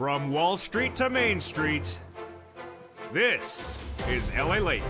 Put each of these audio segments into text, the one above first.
From Wall Street to Main Street, this is LALATE.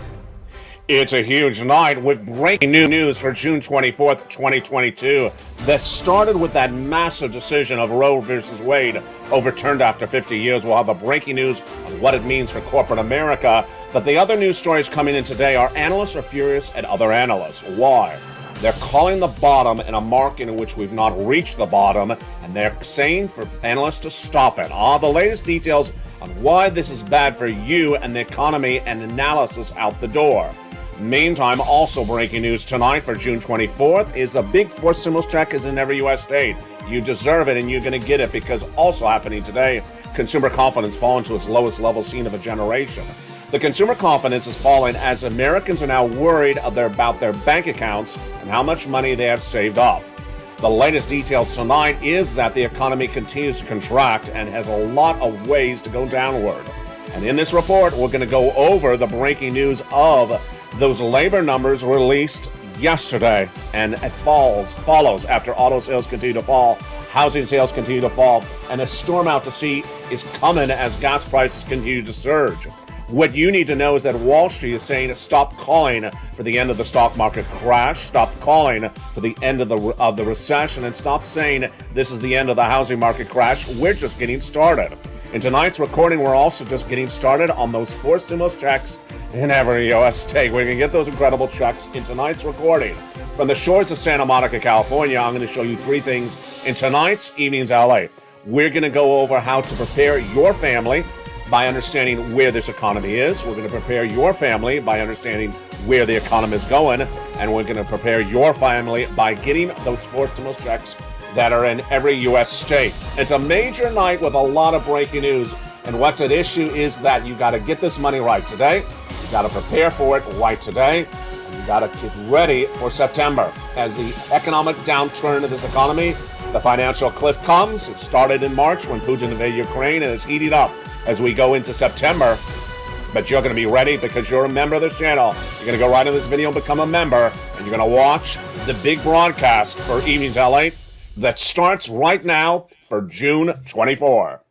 It's a huge night with breaking news for June 24th, 2022 that started with that massive decision of Roe versus Wade overturned after 50 years. We'll have the breaking news on what it means for corporate America. But the other news stories coming in today are analysts are furious at other analysts. Why? They're calling the bottom in a market in which we've not reached the bottom, and they're saying for analysts to stop it. The latest details on why this is bad for you and the economy and analysis out the door. Meantime, also breaking news tonight for June 24th is the big fourth stimulus check is in every U.S. state. You deserve it and you're going to get it because also happening today, consumer confidence falling to its lowest level seen of a generation. The consumer confidence is falling as Americans are now worried about their bank accounts and how much money they have saved up. The latest details tonight is that the economy continues to contract and has a lot of ways to go downward. And in this report, we're going to go over the breaking news of those labor numbers released yesterday, and it follows after auto sales continue to fall, housing sales continue to fall, and a storm out to sea is coming as gas prices continue to surge. What you need to know is that Wall Street is saying stop calling for the end of the stock market crash, stop calling for the end of the recession, and stop saying this is the end of the housing market crash. We're just getting started. In tonight's recording, we're also just getting started on those four stimulus checks in every U.S. state. We're going to get those incredible checks in tonight's recording. From the shores of Santa Monica, California, I'm going to show you three things in tonight's Evenings LA. We're going to go over how to prepare your family by understanding where this economy is. We're going to prepare your family by understanding where the economy is going. And we're going to prepare your family by getting those four stimulus checks that are in every U.S. state. It's a major night with a lot of breaking news. And what's at issue is that you got to get this money right today. You got to prepare for it right today. And you got to get ready for September. As the economic downturn of this economy, the financial cliff comes. It started in March when Putin invaded Ukraine, and it's heating up as we go into September. But you're going to be ready because you're a member of this channel. You're going to go right in this video and become a member, and you're going to watch the big broadcast for Evenings LA that starts right now for June 24.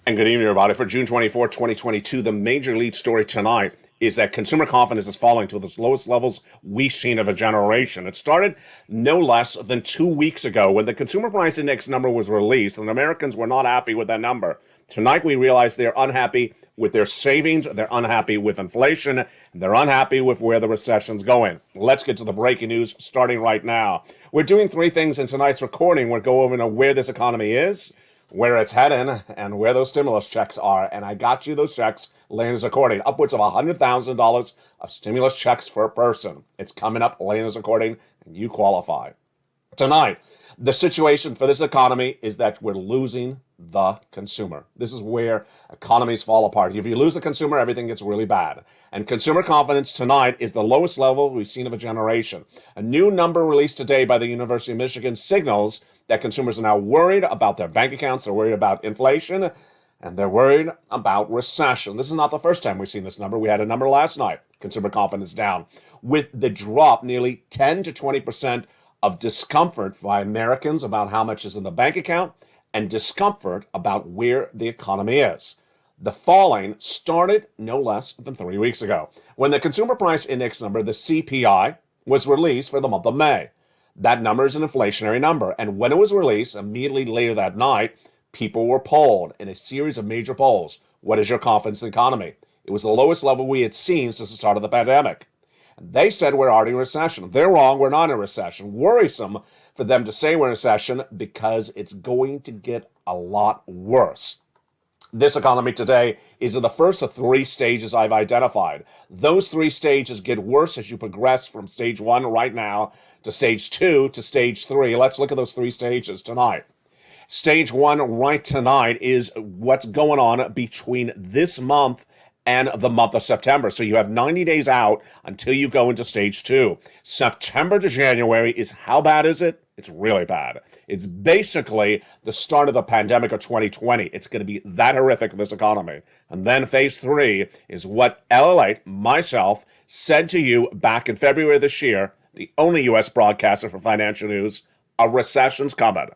And good evening, everybody. For June 24, 2022, the major lead story tonight is that consumer confidence is falling to the lowest levels we've seen of a generation. It started no less than 2 weeks ago when the consumer price index number was released, and Americans were not happy with that number. Tonight, we realize they're unhappy with their savings, they're unhappy with inflation, and they're unhappy with where the recession's going. Let's get to the breaking news starting right now. We're doing three things in tonight's recording. We'll go over where this economy is, where it's heading, and where those stimulus checks are. And I got you those checks, ladies according, upwards of $100,000 of stimulus checks for a person. It's coming up, ladies according, and you qualify. Tonight, the situation for this economy is that we're losing the consumer. This is where economies fall apart. If you lose the consumer, everything gets really bad. And consumer confidence tonight is the lowest level we've seen of a generation. A new number released today by the University of Michigan signals that consumers are now worried about their bank accounts, they're worried about inflation, and they're worried about recession. This is not the first time we've seen this number. We had a number last night, consumer confidence down, with the drop nearly 10 to 20% of discomfort by Americans about how much is in the bank account and discomfort about where the economy is. The falling started no less than 3 weeks ago when the consumer price index number, the CPI, was released for the month of May. That number is an inflationary number. And when it was released, immediately later that night, people were polled in a series of major polls. What is your confidence in the economy? It was the lowest level we had seen since the start of the pandemic. And they said we're already in recession. They're wrong. We're not in a recession. Worrisome for them to say we're in a recession because it's going to get a lot worse. This economy today is in the first of three stages I've identified. Those three stages get worse as you progress from stage one right now to stage two to stage three. Let's look at those three stages tonight. Stage one right tonight is what's going on between this month and the month of September. So you have 90 days out until you go into stage two. September to January is, how bad is it? It's really bad. It's basically the start of the pandemic of 2020. It's going to be that horrific, this economy. And then phase three is what LALATE, myself, said to you back in February of this year, the only U.S. broadcaster for financial news, a recession's coming.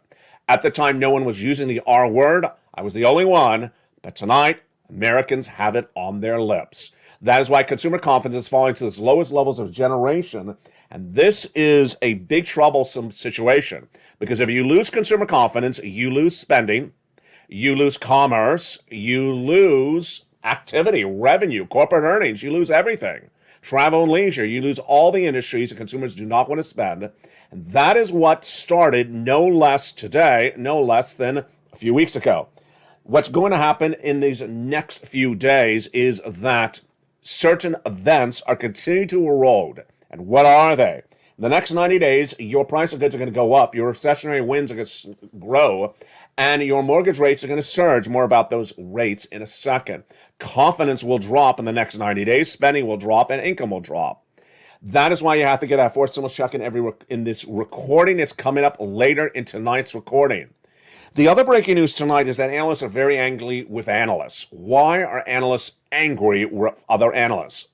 At the time, no one was using the R word. I was the only one. But tonight, Americans have it on their lips. That is why consumer confidence is falling to its lowest levels of generation. And this is a big troublesome situation. Because if you lose consumer confidence, you lose spending, you lose commerce, you lose activity, revenue, corporate earnings, you lose everything. Travel and leisure, you lose all the industries that consumers do not want to spend. And that is what started no less today, no less than a few weeks ago. What's going to happen in these next few days is that certain events are continuing to erode. And what are they? In the next 90 days, your price of goods are going to go up, your recessionary winds are going to grow, and your mortgage rates are going to surge. More about those rates in a second. Confidence will drop in the next 90 days, spending will drop, and income will drop. That is why you have to get that fourth stimulus check in this recording. It's coming up later in tonight's recording. The other breaking news tonight is that analysts are very angry with analysts. Why are analysts angry with other analysts?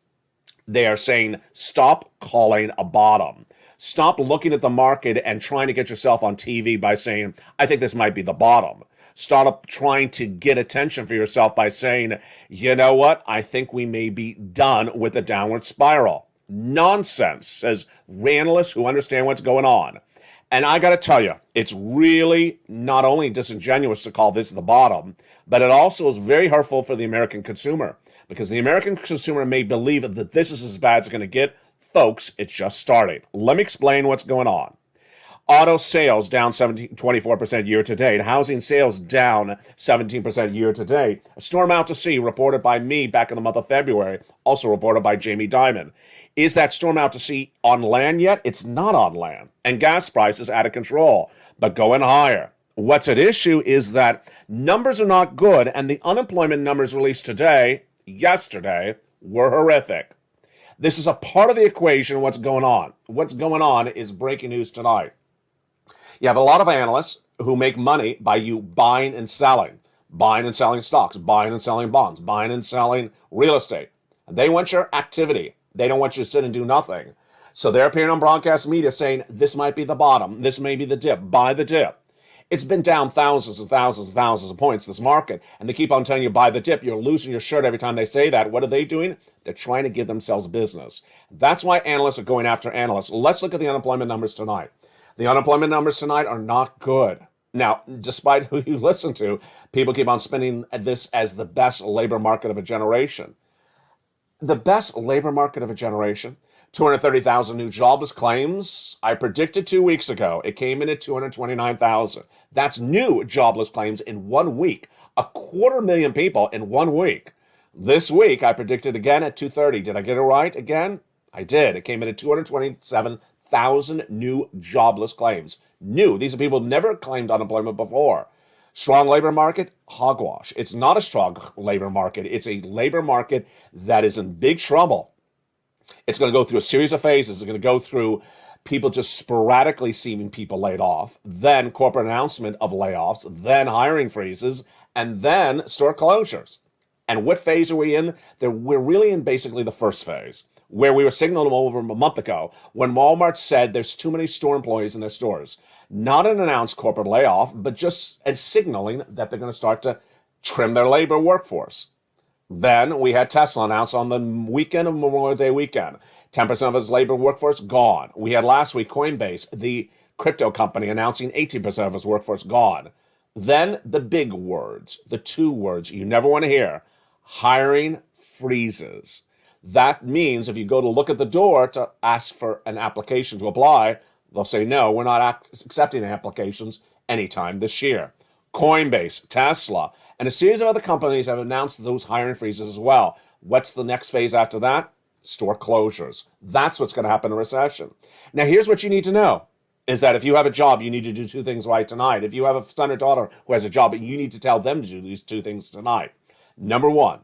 They are saying, stop calling a bottom. Stop looking at the market and trying to get yourself on TV by saying, I think this might be the bottom. Stop trying to get attention for yourself by saying, you know what, I think we may be done with the downward spiral. Nonsense, says analysts who understand what's going on. And I got to tell you, it's really not only disingenuous to call this the bottom, but it also is very hurtful for the American consumer, because the American consumer may believe that this is as bad as it's going to get. Folks, it's just starting. Let me explain what's going on. Auto sales down 24% year to date. Housing sales down 17% year to date. A storm out to sea reported by me back in the month of February, also reported by Jamie Dimon. Is that storm out to sea on land yet? It's not on land. And gas prices out of control, but going higher. What's at issue is that numbers are not good, and the unemployment numbers released yesterday, were horrific. This is a part of the equation, what's going on. What's going on is breaking news tonight. You have a lot of analysts who make money by you buying and selling stocks, buying and selling bonds, buying and selling real estate. And they want your activity. They don't want you to sit and do nothing. So they're appearing on broadcast media saying, this might be the bottom, this may be the dip, buy the dip. It's been down thousands and thousands and thousands of points, this market, and they keep on telling you, buy the dip. You're losing your shirt every time they say that. What are they doing? They're trying to give themselves business. That's why analysts are going after analysts. Let's look at the unemployment numbers tonight. The unemployment numbers tonight are not good. Now, despite who you listen to, people keep on spinning this as the best labor market of a generation. The best labor market of a generation? 230,000 new jobless claims. I predicted 2 weeks ago. It came in at 229,000. That's new jobless claims in 1 week. 250,000 people in 1 week. This week, I predicted again at 230. Did I get it right again? I did. It came in at 227,000 new jobless claims. New. These are people who never claimed unemployment before. Strong labor market? Hogwash. It's not a strong labor market. It's a labor market that is in big trouble. It's going to go through a series of phases. It's going to go through people just sporadically seeing people laid off, then corporate announcement of layoffs, then hiring freezes, and then store closures. And what phase are we in? We're really in basically the first phase, where we were signaling over a month ago when Walmart said there's too many store employees in their stores. Not an announced corporate layoff, but just as signaling that they're going to start to trim their labor workforce. Then we had Tesla announce on the weekend of Memorial Day weekend, 10% of its labor workforce gone. We had last week Coinbase, the crypto company, announcing 18% of its workforce gone. Then the big words, the two words you never want to hear, hiring freezes. That means if you go to look at the door to ask for an application to apply, they'll say, no, we're not accepting applications anytime this year. Coinbase, Tesla, And a series of other companies have announced those hiring freezes as well. What's the next phase after that? Store closures. That's what's going to happen in a recession. Now, here's what you need to know, is that if you have a job, you need to do two things right tonight. If you have a son or daughter who has a job, you need to tell them to do these two things tonight. Number one,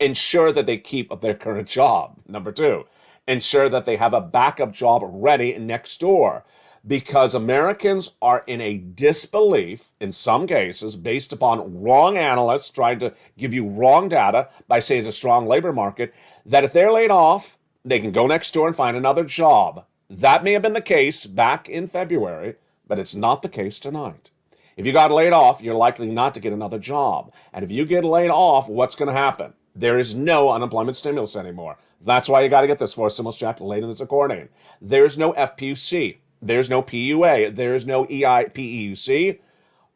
ensure that they keep their current job. Number two, ensure that they have a backup job ready next door. Because Americans are in a disbelief, in some cases, based upon wrong analysts trying to give you wrong data by saying it's a strong labor market, that if they're laid off, they can go next door and find another job. That may have been the case back in February, but it's not the case tonight. If you got laid off, you're likely not to get another job. And if you get laid off, what's going to happen? There is no unemployment stimulus anymore. That's why you got to get this for a stimulus check late in this accordion. There's no FPUC. There's no PUA. There's no PEUC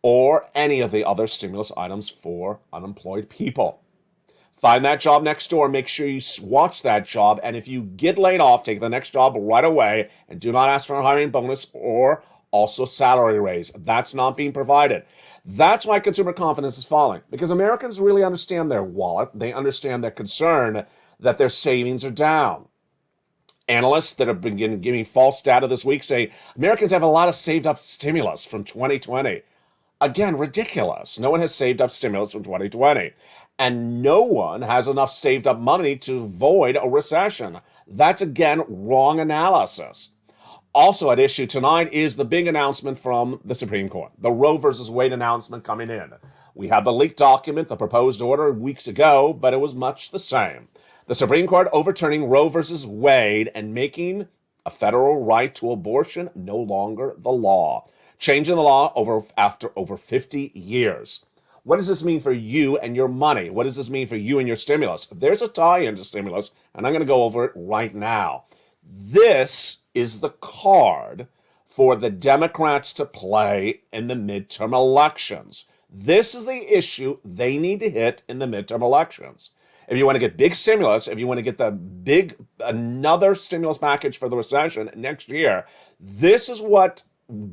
or any of the other stimulus items for unemployed people. Find that job next door. Make sure you watch that job. And if you get laid off, take the next job right away and do not ask for a hiring bonus or also salary raise. That's not being provided. That's why consumer confidence is falling, because Americans really understand their wallet. They understand their concern that their savings are down. Analysts that have been giving false data this week say Americans have a lot of saved up stimulus from 2020. Again, ridiculous. No one has saved up stimulus from 2020. And no one has enough saved up money to avoid a recession. That's, again, wrong analysis. Also at issue tonight is the big announcement from the Supreme Court, the Roe versus Wade announcement coming in. We had the leaked document, the proposed order weeks ago, but it was much the same. The Supreme Court overturning Roe versus Wade and making a federal right to abortion no longer the law. Changing the law after over 50 years. What does this mean for you and your money? What does this mean for you and your stimulus? There's a tie into stimulus, and I'm going to go over it right now. This is the card for the Democrats to play in the midterm elections. This is the issue they need to hit in the midterm elections. If you want to get big stimulus, if you want to get another stimulus package for the recession next year, this is what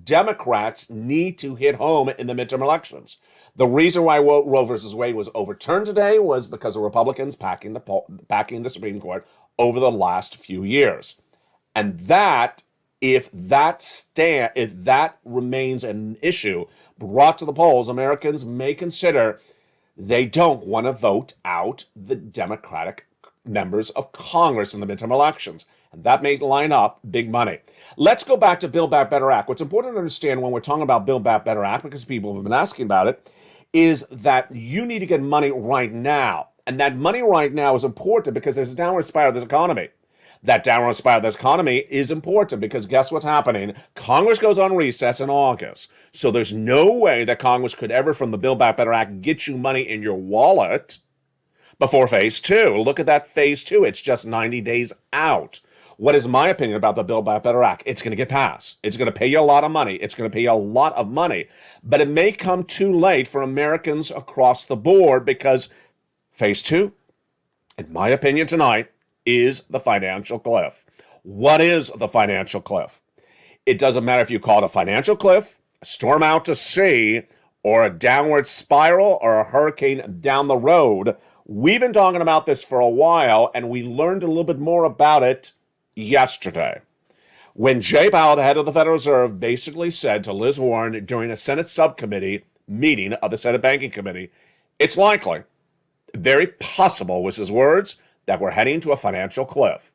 Democrats need to hit home in the midterm elections. The reason why Roe versus Wade was overturned today was because of Republicans packing the Supreme Court over the last few years. And that, if that remains an issue brought to the polls, Americans may consider they don't want to vote out the Democratic members of Congress in the midterm elections. And that may line up big money. Let's go back to Build Back Better Act. What's important to understand when we're talking about Build Back Better Act, because people have been asking about it, is that you need to get money right now. And that money right now is important because there's a downward spiral of this economy. That downward spiral of this economy is important because guess what's happening? Congress goes on recess in August. So there's no way that Congress could ever, from the Build Back Better Act, get you money in your wallet before phase two. Look at that phase two. It's just 90 days out. What is my opinion about the Build Back Better Act? It's going to get passed. It's going to pay you a lot of money. It's going to pay you a lot of money. But it may come too late for Americans across the board because phase two, in my opinion tonight, is the financial cliff. What is the financial cliff? It doesn't matter if you call it a financial cliff, a storm out to sea, or a downward spiral, or a hurricane down the road. We've been talking about this for a while, and we learned a little bit more about it yesterday, when Jay Powell, the head of the Federal Reserve, basically said to Liz Warren during a Senate subcommittee meeting of the Senate Banking Committee, it's likely, very possible was his words, that we're heading to a financial cliff.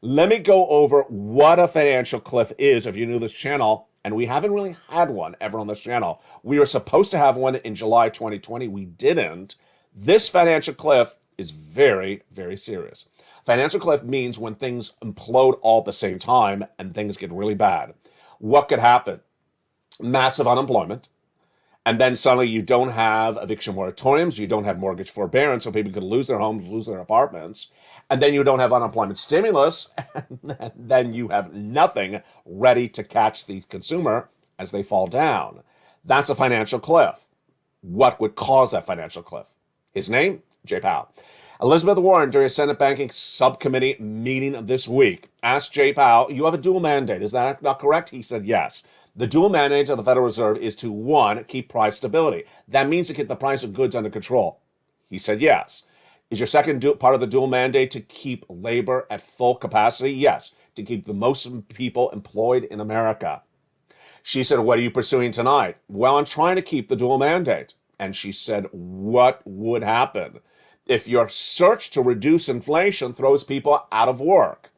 Let me go over what a financial cliff is if you're new to this channel, and we haven't really had one ever on this channel. We were supposed to have one in July 2020. We didn't. This financial cliff is very, very serious. Financial cliff means when things implode all at the same time and things get really bad. What could happen? Massive unemployment. And then suddenly you don't have eviction moratoriums, you don't have mortgage forbearance, so people could lose their homes, lose their apartments. And then you don't have unemployment stimulus, and then you have nothing ready to catch the consumer as they fall down. That's a financial cliff. What would cause that financial cliff? His name? Jay Powell. Elizabeth Warren, during a Senate Banking Subcommittee meeting this week, asked Jay Powell, you have a dual mandate. Is that not correct? He said yes. The dual mandate of the Federal Reserve is to, one, keep price stability. That means to keep the price of goods under control. He said yes. Is your second part of the dual mandate to keep labor at full capacity? Yes. To keep the most people employed in America. She said, what are you pursuing tonight? Well, I'm trying to keep the dual mandate. And she said, what would happen if your search to reduce inflation throws people out of work?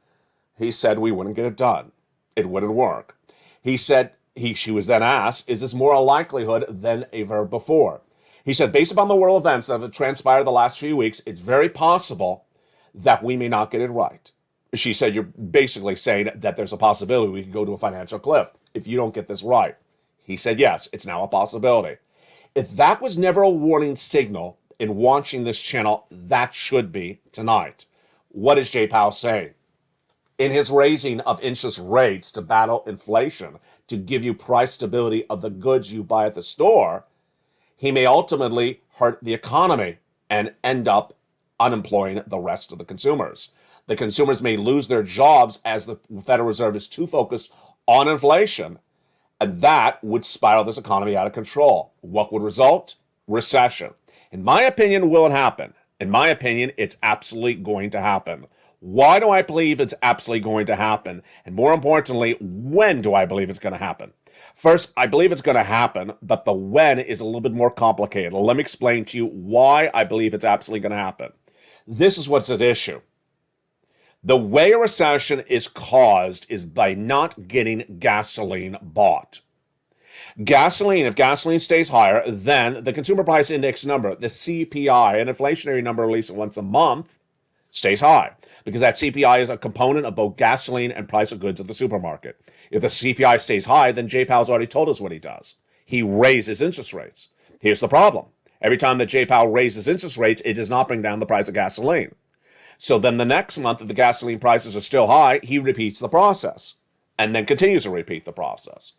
He said, we wouldn't get it done. It wouldn't work. He said, she was then asked, is this more a likelihood than ever before? He said, based upon the world events that have transpired the last few weeks, it's very possible that we may not get it right. She said, you're basically saying that there's a possibility we could go to a financial cliff if you don't get this right. He said, yes, it's now a possibility. If that was never a warning signal in watching this channel, that should be tonight. What is Jay Powell saying? In his raising of interest rates to battle inflation, to give you price stability of the goods you buy at the store, he may ultimately hurt the economy and end up unemploying the rest of the consumers. The consumers may lose their jobs as the Federal Reserve is too focused on inflation, and that would spiral this economy out of control. What would result? Recession. In my opinion, will it happen? In my opinion, it's absolutely going to happen. Why do I believe it's absolutely going to happen? And more importantly, when do I believe it's going to happen? First, I believe it's going to happen, but the when is a little bit more complicated. Let me explain to you why I believe it's absolutely going to happen. This is what's at issue. The way a recession is caused is by not getting gasoline bought. Gasoline, if gasoline stays higher, then the consumer price index number, the CPI, an inflationary number released once a month, stays high, because that CPI is a component of both gasoline and price of goods at the supermarket. If the CPI stays high, then Jay Powell's already told us what he does. He raises interest rates. Here's the problem. Every time that Jay Powell raises interest rates, it does not bring down the price of gasoline. So then the next month, if the gasoline prices are still high, he repeats the process and then continues to repeat the process.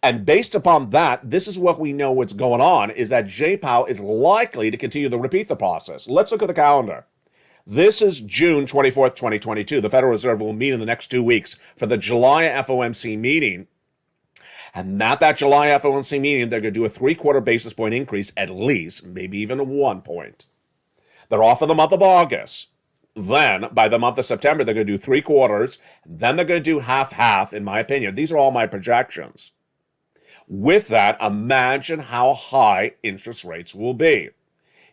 And based upon that, this is what we know what's going on, is that Jay Powell is likely to continue to repeat the process. Let's look at the calendar. This is June 24th, 2022. The Federal Reserve will meet in the next 2 weeks for the July FOMC meeting. And at that July FOMC meeting, they're going to do a 3/4 basis point increase at least, maybe even 1 point. They're off for the month of August. Then, by the month of September, they're going to do 3/4. Then they're going to do half-half, in my opinion. These are all my projections. With that, imagine how high interest rates will be.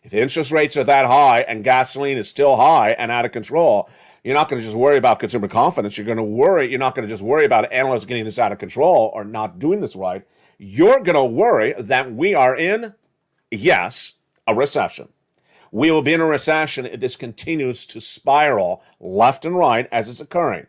If interest rates are that high and gasoline is still high and out of control, you're not going to just worry about consumer confidence. You're not going to just worry about analysts getting this out of control or not doing this right. You're going to worry that we are in, yes, a recession. We will be in a recession if this continues to spiral left and right as it's occurring.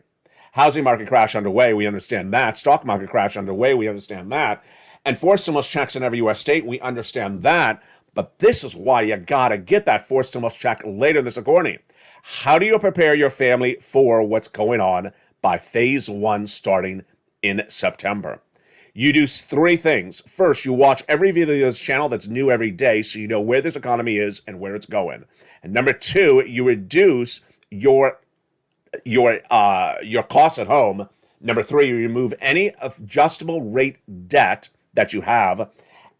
Housing market crash underway, we understand that. Stock market crash underway, we understand that. And forced stimulus checks in every U.S. state, we understand that. But this is why you got to get that forced stimulus check later in this recording. How do you prepare your family for what's going on by phase 1 starting in September? You do 3 things. First, you watch every video of this channel that's new every day so you know where this economy is and where it's going. And number 2, you reduce your costs at home. Number 3, you remove any adjustable rate debt that you have.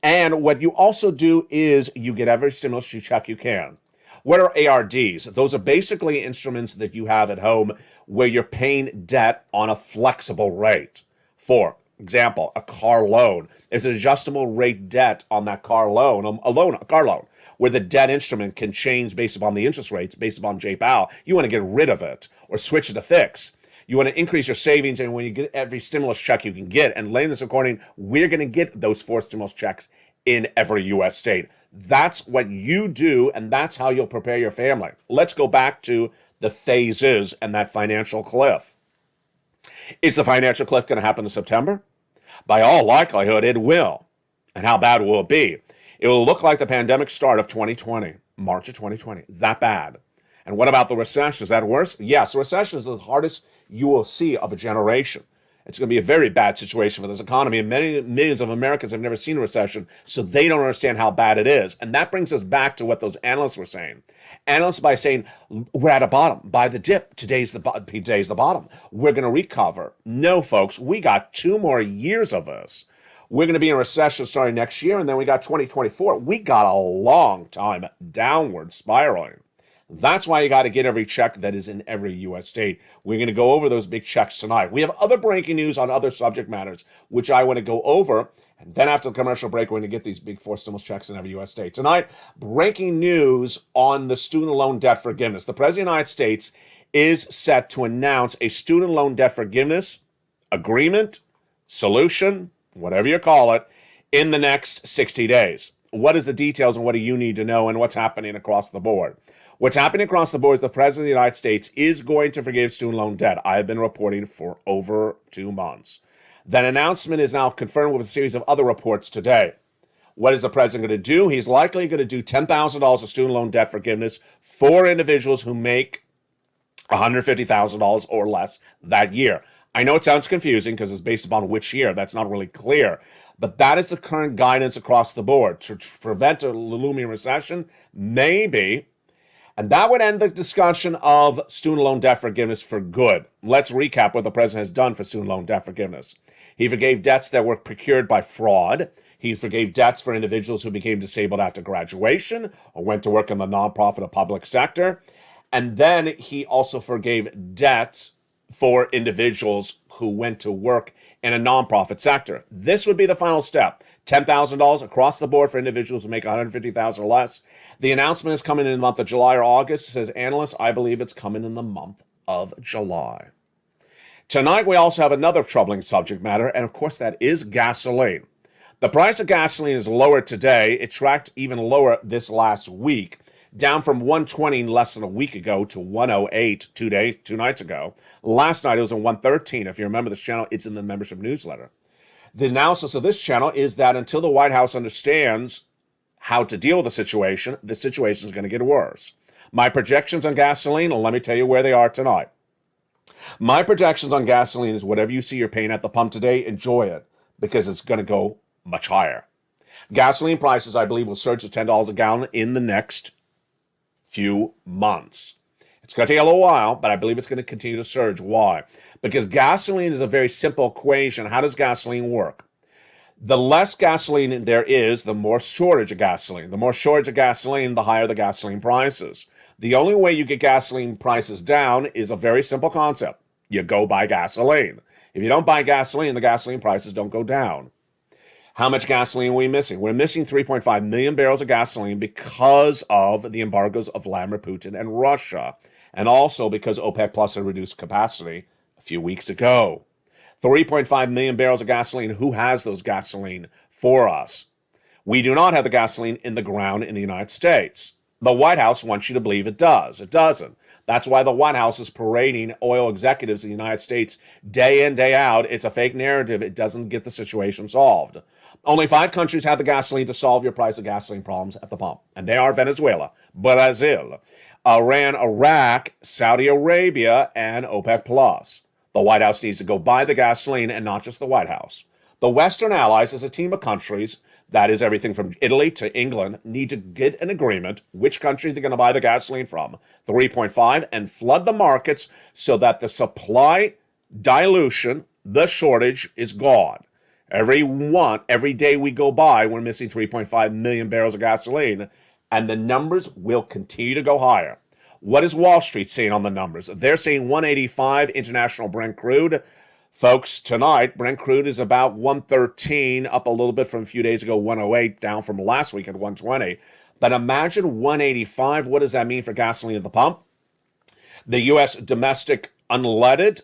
And what you also do is you get every stimulus check you can. What are ARDs? Those are basically instruments that you have at home where you're paying debt on a flexible rate. For example, a car loan. There's an adjustable rate debt on that car loan, a car loan, where the debt instrument can change based upon the interest rates, based upon Jay Powell. You want to get rid of it or switch it to fixed. You want to increase your savings, and when you get every stimulus check you can get, and laying this according, we're going to get those 4 stimulus checks in every U.S. state. That's what you do, and that's how you'll prepare your family. Let's go back to the phases and that financial cliff. Is the financial cliff going to happen in September? By all likelihood, it will. And how bad will it be? It will look like the pandemic start of 2020, March of 2020. That bad. And what about the recession? Is that worse? Yes, the recession is the hardest you will see of a generation. It's going to be a very bad situation for this economy, and many millions of Americans have never seen a recession, so they don't understand how bad it is. And that brings us back to what those analysts were saying. Analysts by saying, we're at a bottom, buy the dip, today's the bottom, we're going to recover. No, folks, we got 2 more years of this. We're going to be in a recession starting next year, and then we got 2024. We got a long time downward spiraling. That's why you got to get every check that is in every U.S. state. We're going to go over those big checks tonight. We have other breaking news on other subject matters, which I want to go over. And then after the commercial break, we're going to get these big 4 stimulus checks in every U.S. state. Tonight, breaking news on the student loan debt forgiveness. The President of the United States is set to announce a student loan debt forgiveness agreement, solution, whatever you call it, in the next 60 days. What is the details and what do you need to know and what's happening across the board? What's happening across the board is the President of the United States is going to forgive student loan debt. I've been reporting for over 2 months. That announcement is now confirmed with a series of other reports today. What is the President going to do? He's likely going to do $10,000 of student loan debt forgiveness for individuals who make $150,000 or less that year. I know it sounds confusing because it's based upon which year. That's not really clear. But that is the current guidance across the board. To prevent a looming recession, maybe. And that would end the discussion of student loan debt forgiveness for good. Let's recap what the President has done for student loan debt forgiveness. He forgave debts that were procured by fraud. He forgave debts for individuals who became disabled after graduation or went to work in the nonprofit or public sector. And then he also forgave debts for individuals who went to work in a nonprofit sector. This would be the final step. $10,000 across the board for individuals who make $150,000 or less. The announcement is coming in the month of July or August. Says analysts, I believe it's coming in the month of July. Tonight, we also have another troubling subject matter, and of course, that is gasoline. The price of gasoline is lower today. It tracked even lower this last week, down from 120 less than a week ago to 108 2 nights ago. Last night, it was at 113. If you remember this channel, it's in the membership newsletter. The analysis of this channel is that until the White House understands how to deal with the situation is going to get worse. My projections on gasoline, let me tell you where they are tonight. My projections on gasoline is whatever you see you're paying at the pump today, enjoy it, because it's going to go much higher. Gasoline prices, I believe, will surge to $10 a gallon in the next few months. It's going to take a little while, but I believe it's going to continue to surge. Why? Because gasoline is a very simple equation. How does gasoline work? The less gasoline there is, the more shortage of gasoline. The more shortage of gasoline, the higher the gasoline prices. The only way you get gasoline prices down is a very simple concept. You go buy gasoline. If you don't buy gasoline, the gasoline prices don't go down. How much gasoline are we missing? We're missing 3.5 million barrels of gasoline because of the embargoes of Vladimir Putin and Russia, and also because OPEC Plus had reduced capacity a few weeks ago. 3.5 million barrels of gasoline. Who has those gasoline for us? We do not have the gasoline in the ground in the United States. The White House wants you to believe it does. It doesn't. That's why the White House is parading oil executives in the United States day in, day out. It's a fake narrative. It doesn't get the situation solved. Only 5 countries have the gasoline to solve your price of gasoline problems at the pump. And they are Venezuela, Brazil, Iran, Iraq, Saudi Arabia, and OPEC Plus. The White House needs to go buy the gasoline, and not just the White House. The Western allies, as a team of countries, that is everything from Italy to England, need to get an agreement which country they're going to buy the gasoline from, 3.5, and flood the markets so that the supply dilution, the shortage, is gone. Every day we go by, we're missing 3.5 million barrels of gasoline, and the numbers will continue to go higher. What is Wall Street saying on the numbers? They're saying 185 international Brent crude. Folks, tonight, Brent crude is about 113, up a little bit from a few days ago, 108, down from last week at 120. But imagine 185. What does that mean for gasoline at the pump? The U.S. domestic unleaded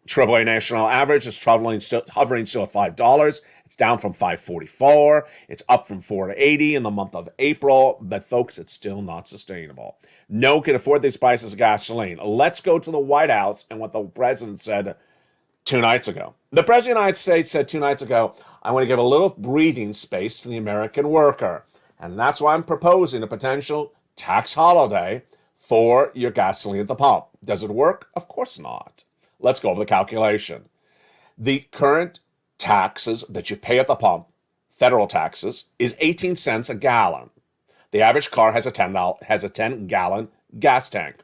AAA national average is hovering still at $5. It's down from $5.44. It's up from $4.80 in the month of April. But folks, it's still not sustainable. No one can afford these prices of gasoline. Let's go to the White House and what the president said 2 nights ago. The president of the United States said 2 nights ago, I want to give a little breathing space to the American worker. And that's why I'm proposing a potential tax holiday for your gasoline at the pump. Does it work? Of course not. Let's go over the calculation. The current taxes that you pay at the pump, federal taxes, is 18 cents a gallon. The average car has a 10-gallon gas tank.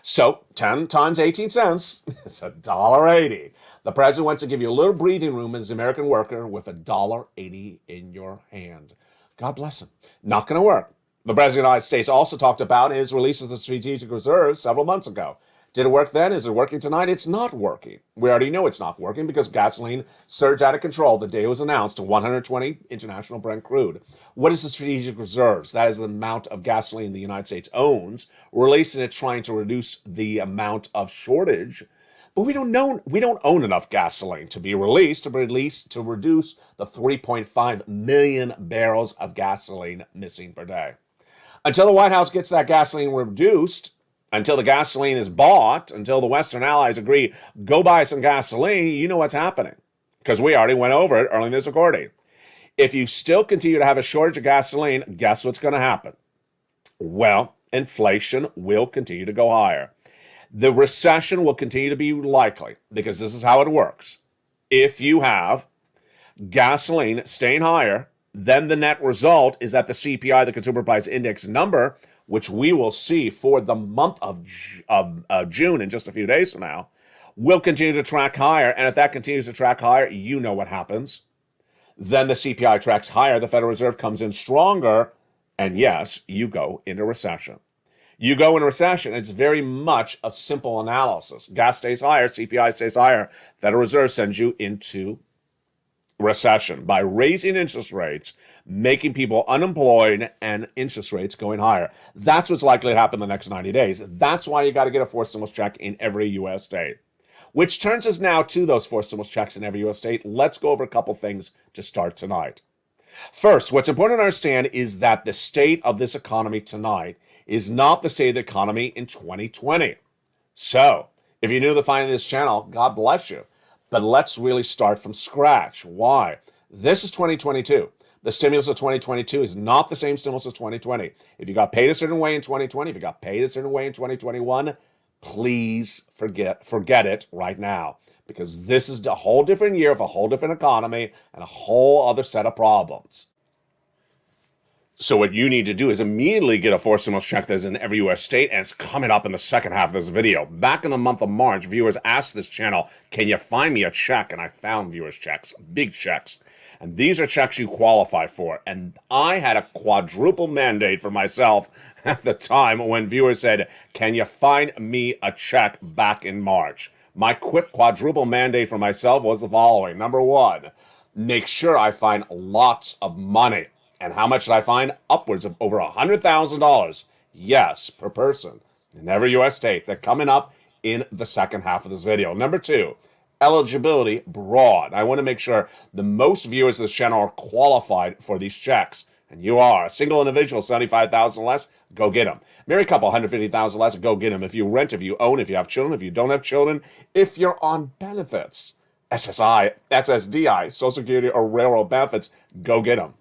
So 10 times 18 cents is $1.80. The president wants to give you a little breathing room as the American worker with $1.80 in your hand. God bless him. Not going to work. The president of the United States also talked about his release of the strategic reserves several months ago. Did it work then? Is it working tonight? It's not working. We already know it's not working because gasoline surged out of control the day it was announced to 120 international Brent crude. What is the strategic reserves? That is the amount of gasoline the United States owns, releasing it trying to reduce the amount of shortage. But we don't own enough gasoline to be released to reduce the 3.5 million barrels of gasoline missing per day. Until the White House gets that gasoline reduced, until the gasoline is bought, until the Western allies agree, go buy some gasoline, you know what's happening. Because we already went over it early in this recording. If you still continue to have a shortage of gasoline, guess what's going to happen? Well, inflation will continue to go higher. The recession will continue to be likely because this is how it works. If you have gasoline staying higher, then the net result is that the CPI, the Consumer Price Index number, which we will see for the month of June in just a few days from now, will continue to track higher. And if that continues to track higher, you know what happens. Then the CPI tracks higher, the Federal Reserve comes in stronger, and yes, you go into recession. You go in recession, it's very much a simple analysis. Gas stays higher, CPI stays higher. Federal Reserve sends you into recession by raising interest rates, making people unemployed, and interest rates going higher. That's what's likely to happen in the next 90 days. That's why you got to get a forced stimulus check in every U.S. state. Which turns us now to those forced stimulus checks in every U.S. state. Let's go over a couple things to start tonight. First, what's important to understand is that the state of this economy tonight is not the state of the economy in 2020. So, if you're new to finding this channel, God bless you. But let's really start from scratch. Why? This is 2022. The stimulus of 2022 is not the same stimulus as 2020. If you got paid a certain way in 2020, if you got paid a certain way in 2021, please forget it right now. Because this is a whole different year of a whole different economy and a whole other set of problems. So what you need to do is immediately get a forced stimulus check that is in every U.S. state, and it's coming up in the second half of this video. Back in the month of March, viewers asked this channel, can you find me a check? And I found viewers' checks, big checks. And these are checks you qualify for. And I had a quadruple mandate for myself at the time when viewers said, can you find me a check back in March? My quick quadruple mandate for myself was the following. Number one, make sure I find lots of money. And how much did I find? Upwards of over $100,000, yes, per person in every U.S. state. They're coming up in the second half of this video. Number two, eligibility broad. I want to make sure the most viewers of this channel are qualified for these checks. And you are. A single individual, $75,000 less, go get them. Married couple, $150,000 less, go get them. If you rent, if you own, if you have children, if you don't have children, if you're on benefits, SSI, SSDI, Social Security, or railroad benefits, go get them.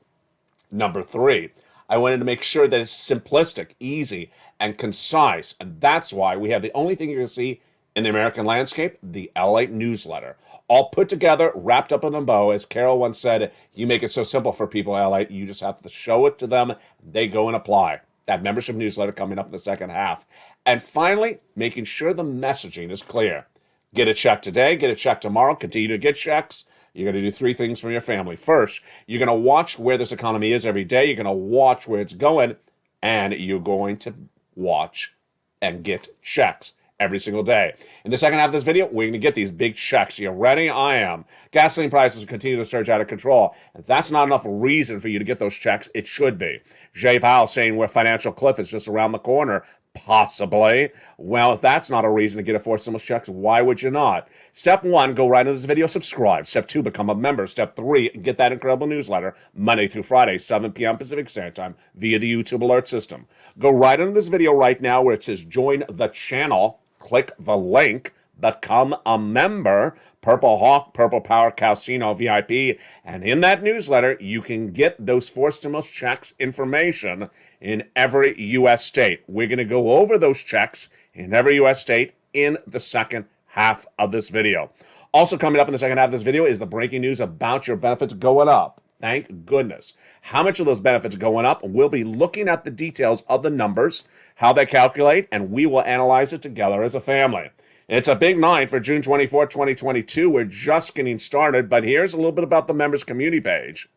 Number three, I wanted to make sure that it's simplistic, easy, and concise. And that's why we have the only thing you're going to see in the American landscape, the LALATE newsletter. All put together, wrapped up in a bow. As Carol once said, you make it so simple for people, LALATE. You just have to show it to them. They go and apply. That membership newsletter coming up in the second half. And finally, making sure the messaging is clear. Get a check today, get a check tomorrow, continue to get checks. You're going to do three things for your family. First, you're going to watch where this economy is every day. You're going to watch where it's going, and you're going to watch and get checks every single day. In the second half of this video, we're going to get these big checks. You ready? I am. Gasoline prices continue to surge out of control. If that's not enough reason for you to get those checks, it should be. Jay Powell saying where financial cliff is just around the corner. Possibly. Well, if that's not a reason to get a forced stimulus check, why would you not? Step one, go right into this video, subscribe. Step two, become a member. Step three, get that incredible newsletter Monday through Friday, 7 p.m. Pacific Standard Time via the YouTube alert system. Go right into this video right now where it says join the channel. Click the link, become a member, Purple Hawk, Purple Power Casino VIP, and in that newsletter, you can get those forced stimulus checks information in every U.S. state. We're going to go over those checks in every U.S. state in the second half of this video. Also coming up in the second half of this video is the breaking news about your benefits going up. Thank goodness. How much of those benefits are going up? We'll be looking at the details of the numbers, how they calculate, and we will analyze it together as a family. It's a big night for June 24, 2022. We're just getting started, but here's a little bit about the members community page.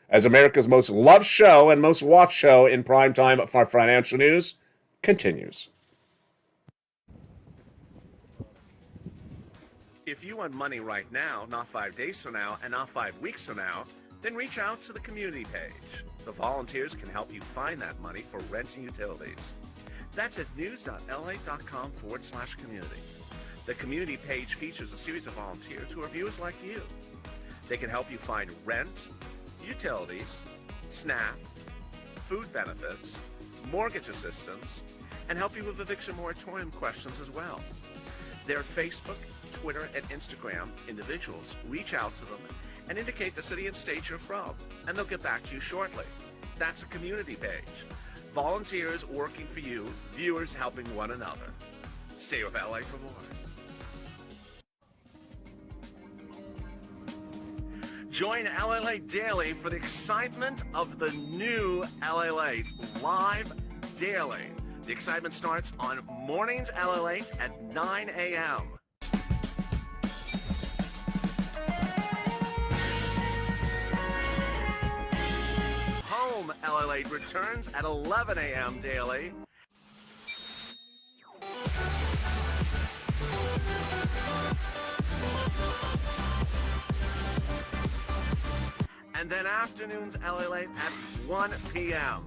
As America's most loved show and most watched show in prime time for financial news continues. If you want money right now, not 5 days from now, and not 5 weeks from now, then reach out to the community page. The volunteers can help you find that money for rent and utilities. That's at news.lalate.com/community. The community page features a series of volunteers who are viewers like you. They can help you find rent, utilities, SNAP, food benefits, mortgage assistance, and help you with eviction moratorium questions as well. Their Facebook, Twitter, and Instagram individuals reach out to them and indicate the city and state you're from, and they'll get back to you shortly. That's a community page. Volunteers working for you, viewers helping one another. Stay with LA for more. Join LALATE Daily for the excitement of the new LALATE live daily. The excitement starts on mornings LALATE at 9 a.m. Home LALATE returns at 11 a.m. daily. And then afternoons LALATE at 1 p.m.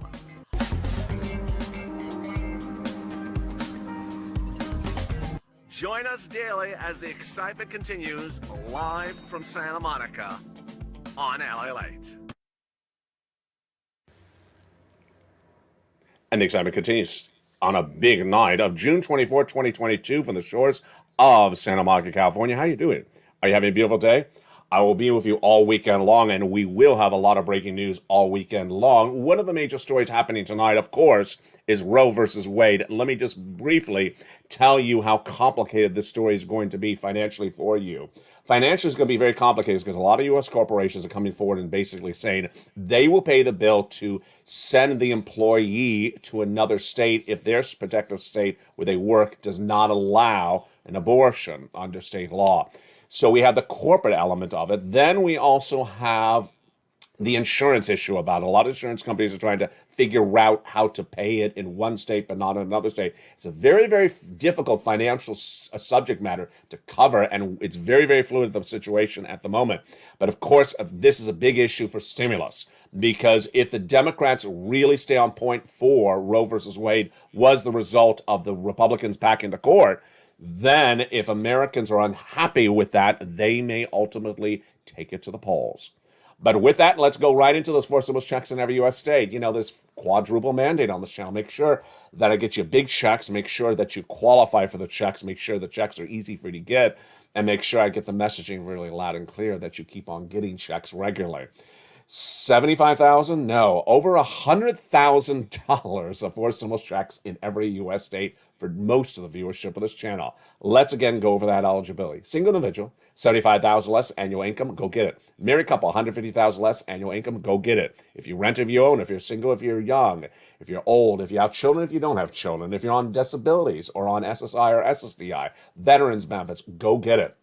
Join us daily as the excitement continues live from Santa Monica on LALATE. And the excitement continues on a big night of June 24, 2022 from the shores of Santa Monica, California. How are you doing? Are you having a beautiful day? I will be with you all weekend long, and we will have a lot of breaking news all weekend long. One of the major stories happening tonight, of course, is Roe versus Wade. Let me just briefly tell you how complicated this story is going to be financially for you. Financially, it's going to be very complicated because a lot of U.S. corporations are coming forward and basically saying they will pay the bill to send the employee to another state if their protective state where they work does not allow an abortion under state law. So we have the corporate element of it. Then we also have the insurance issue about it. A lot of insurance companies are trying to figure out how to pay it in one state but not in another state. It's a very, very difficult financial subject matter to cover, and it's very, very fluid, the situation at the moment. But of course, this is a big issue for stimulus, because if the Democrats really stay on point for Roe versus Wade was the result of the Republicans packing the court, then if Americans are unhappy with that, they may ultimately take it to the polls. But with that, let's go right into those four stimulus checks in every U.S. state. You know, there's quadruple mandate on this channel. Make sure that I get you big checks. Make sure that you qualify for the checks. Make sure the checks are easy for you to get. And make sure I get the messaging really loud and clear that you keep on getting checks regularly. $75,000? No, over $100,000 of four stimulus checks in every U.S. state for most of the viewership of this channel. Let's again go over that eligibility. Single individual, $75,000 less annual income, go get it. Married couple, $150,000 less annual income, go get it. If you rent, if you own, if you're single, if you're young, if you're old, if you have children, if you don't have children, if you're on disabilities or on SSI or SSDI, veterans benefits, go get it.